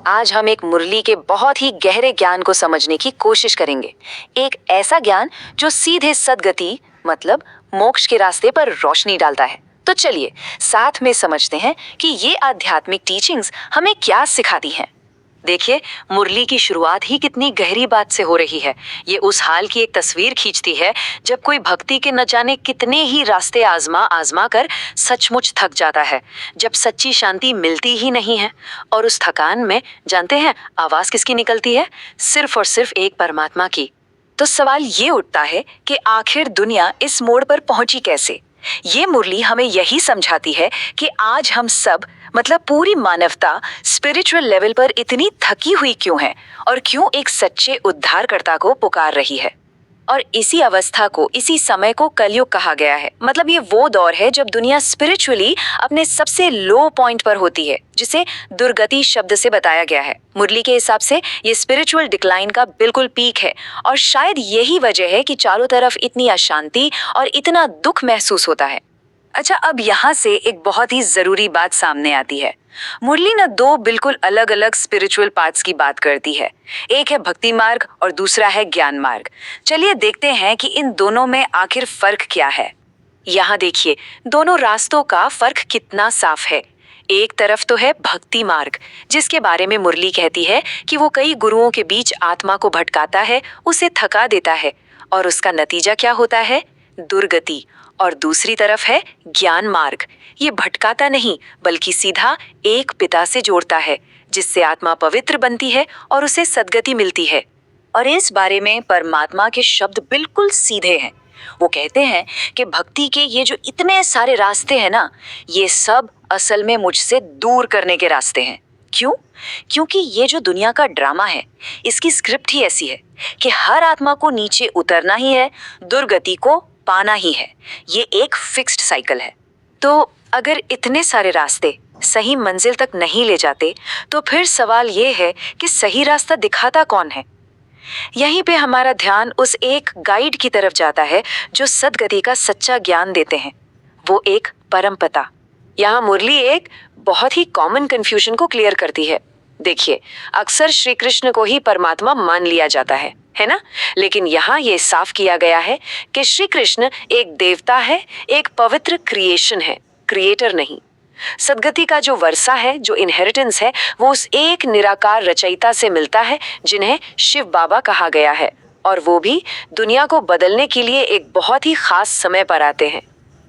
आज हम एक मुरली के बहुत ही गहरे ज्ञान को समझने की कोशिश करेंगे। एक ऐसा ज्ञान जो सीधे सद्गति मतलब मोक्ष के रास्ते पर रोशनी डालता है। तो चलिए साथ में समझते हैं कि ये आध्यात्मिक टीचिंग्स हमें क्या सिखाती हैं। देखिए, मुरली की शुरुआत ही कितनी गहरी बात से हो रही है। ये उस हाल की एक तस्वीर खींचती है जब कोई भक्ति के न जाने कितने ही रास्ते आजमा आजमा कर सचमुच थक जाता है, जब सच्ची शांति मिलती ही नहीं है। और उस थकान में जानते हैं आवाज किसकी निकलती है? सिर्फ और सिर्फ एक परमात्मा की। तो सवाल ये उठता है कि आखिर दुनिया इस मोड़ पर पहुंची कैसे? ये मुरली हमें यही समझाती है कि आज हम सब मतलब पूरी मानवता स्पिरिचुअल लेवल पर इतनी थकी हुई क्यों है और क्यों एक सच्चे उद्धारकर्ता को पुकार रही है। और इसी अवस्था को, इसी समय को कलयुग कहा गया है। मतलब ये वो दौर है जब दुनिया स्पिरिचुअली अपने सबसे लो पॉइंट पर होती है, जिसे दुर्गति शब्द से बताया गया है। मुरली के हिसाब से ये स्पिरिचुअल डिक्लाइन का बिल्कुल पीक है और शायद यही वजह है कि चारों तरफ इतनी अशांति और इतना दुख महसूस होता है। अच्छा, अब यहाँ से एक बहुत ही जरूरी बात सामने आती है। मुरली न दो बिल्कुल अलग अलग स्पिरिचुअल पाथ्स की बात करती है। एक है भक्ति मार्ग और दूसरा है ज्ञान मार्ग। चलिए देखते हैं कि इन दोनों में आखिर फर्क क्या है। यहाँ देखिए, दोनों रास्तों का फर्क कितना साफ है। एक तरफ तो है भक्ति मार्ग, जिसके बारे में मुरली कहती है कि वो कई गुरुओं के बीच आत्मा को भटकाता है, उसे थका देता है और उसका नतीजा क्या होता है? दुर्गति। और दूसरी तरफ है ज्ञान मार्ग। ये भटकाता नहीं बल्कि सीधा एक पिता से जोड़ता है, जिससे आत्मा पवित्र बनती है और उसे सद्गति मिलती है। और इस बारे में परमात्मा के शब्द बिल्कुल सीधे हैं। वो कहते हैं कि भक्ति के ये जो इतने सारे रास्ते हैं ना, ये सब असल में मुझसे दूर करने के रास्ते हैं। क्यों? क्योंकि ये जो दुनिया का ड्रामा है, इसकी स्क्रिप्ट ही ऐसी है कि हर आत्मा को नीचे उतरना ही है, दुर्गति को पाना ही है। ये एक फिक्स्ड साइकिल है। तो अगर इतने सारे रास्ते सही मंजिल तक नहीं ले जाते, तो फिर सवाल ये है कि सही रास्ता दिखाता कौन है? यहीं पे हमारा ध्यान उस एक गाइड की तरफ जाता है जो सद्गति का सच्चा ज्ञान देते हैं। वो एक परमपिता। यहाँ मुरली एक बहुत ही कॉमन कंफ्यूजन को क्लियर करती है। देखिए, अक्सर श्री कृष्ण को ही परमात्मा मान लिया जाता है ना? लेकिन यहाँ ये साफ किया गया है कि श्री कृष्ण एक देवता है, एक पवित्र क्रिएशन है, क्रिएटर नहीं। सद्गति का जो वर्षा है, जो इनहेरिटेंस है, वो उस एक निराकार रचयिता से मिलता है जिन्हें शिव बाबा कहा गया है। और वो भी दुनिया को बदलने के लिए एक बहुत ही खास समय पर आते हैं।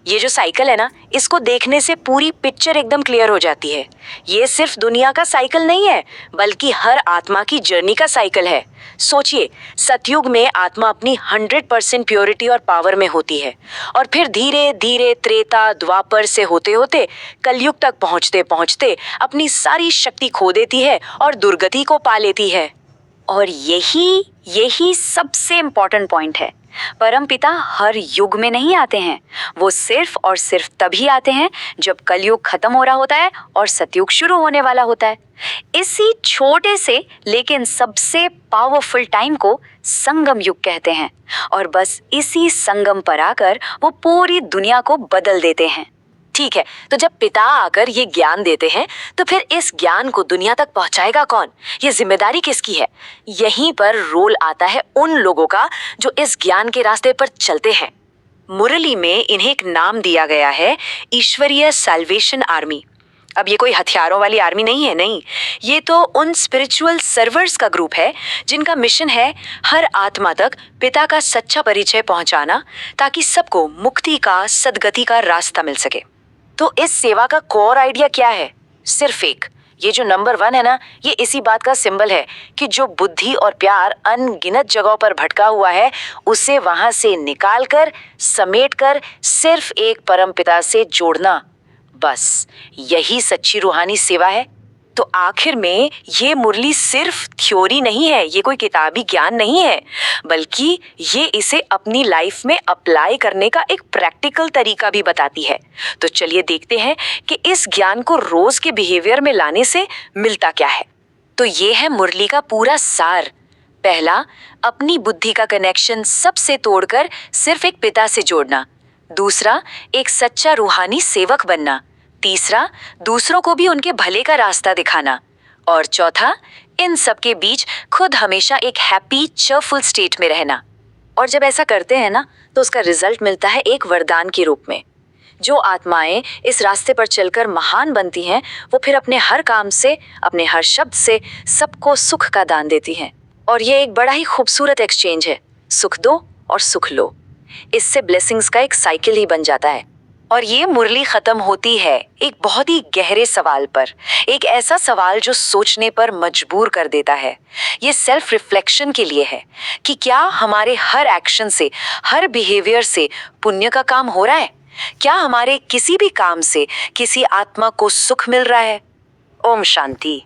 ये जो साइकिल है ना, इसको देखने से पूरी पिक्चर एकदम क्लियर हो जाती है। ये सिर्फ दुनिया का साइकिल नहीं है, बल्कि हर आत्मा की जर्नी का साइकिल है। सोचिए, सतयुग में आत्मा अपनी 100% प्योरिटी और पावर में होती है और फिर धीरे धीरे त्रेता द्वापर से होते होते कलयुग तक पहुंचते पहुंचते अपनी सारी शक्ति खो देती है और दुर्गति को पा लेती है। और यही सबसे इम्पोर्टेंट पॉइंट है। परमपिता हर युग में नहीं आते हैं। वो सिर्फ और सिर्फ तभी आते हैं जब कलयुग खत्म हो रहा होता है और सतयुग शुरू होने वाला होता है। इसी छोटे से लेकिन सबसे पावरफुल टाइम को संगम युग कहते हैं। और बस इसी संगम पर आकर वो पूरी दुनिया को बदल देते हैं। ठीक है, तो जब पिता आकर ये ज्ञान देते हैं, तो फिर इस ज्ञान को दुनिया तक पहुंचाएगा कौन? ये जिम्मेदारी किसकी है? यहीं पर रोल आता है उन लोगों का जो इस ज्ञान के रास्ते पर चलते हैं। मुरली में इन्हें एक नाम दिया गया है, ईश्वरीय सैल्वेशन आर्मी। अब ये कोई हथियारों वाली आर्मी नहीं है, नहीं। ये तो उन स्पिरिचुअल सर्वर्स का ग्रुप है जिनका मिशन है हर आत्मा तक पिता का सच्चा परिचय पहुंचाना, ताकि सबको मुक्ति का, सद्गति का रास्ता मिल सके। तो इस सेवा का कोर आइडिया क्या है? सिर्फ एक, ये जो नंबर 1 है ना, ये इसी बात का सिंबल है कि जो बुद्धि और प्यार अनगिनत जगहों पर भटका हुआ है, उसे वहां से निकाल कर, समेट कर सिर्फ एक परमपिता से जोड़ना। बस यही सच्ची रूहानी सेवा है। तो आखिर में ये मुरली सिर्फ थ्योरी नहीं है, ये कोई किताबी ज्ञान नहीं है, बल्कि ये इसे अपनी लाइफ में अप्लाई करने का एक प्रैक्टिकल तरीका भी बताती है। तो चलिए देखते हैं कि इस ज्ञान को रोज के बिहेवियर में लाने से मिलता क्या है। तो ये है मुरली का पूरा सार। पहला, अपनी बुद्धि का कनेक्शन सबसे तोड़कर सिर्फ एक पिता से जोड़ना। दूसरा, एक सच्चा रूहानी सेवक बनना। तीसरा, दूसरों को भी उनके भले का रास्ता दिखाना। और चौथा, इन सब के बीच खुद हमेशा एक हैप्पी चेयरफुल स्टेट में रहना। और जब ऐसा करते हैं ना, तो उसका रिजल्ट मिलता है एक वरदान के रूप में। जो आत्माएं इस रास्ते पर चलकर महान बनती हैं, वो फिर अपने हर काम से, अपने हर शब्द से सबको सुख का दान देती हैं। और ये एक बड़ा ही खूबसूरत एक्सचेंज है, सुख दो और सुख लो। इससे ब्लेसिंग्स का एक साइकिल ही बन जाता है। और ये मुरली खत्म होती है एक बहुत ही गहरे सवाल पर, एक ऐसा सवाल जो सोचने पर मजबूर कर देता है। ये सेल्फ रिफ्लेक्शन के लिए है कि क्या हमारे हर एक्शन से, हर बिहेवियर से पुण्य का काम हो रहा है? क्या हमारे किसी भी काम से किसी आत्मा को सुख मिल रहा है? ओम शांति।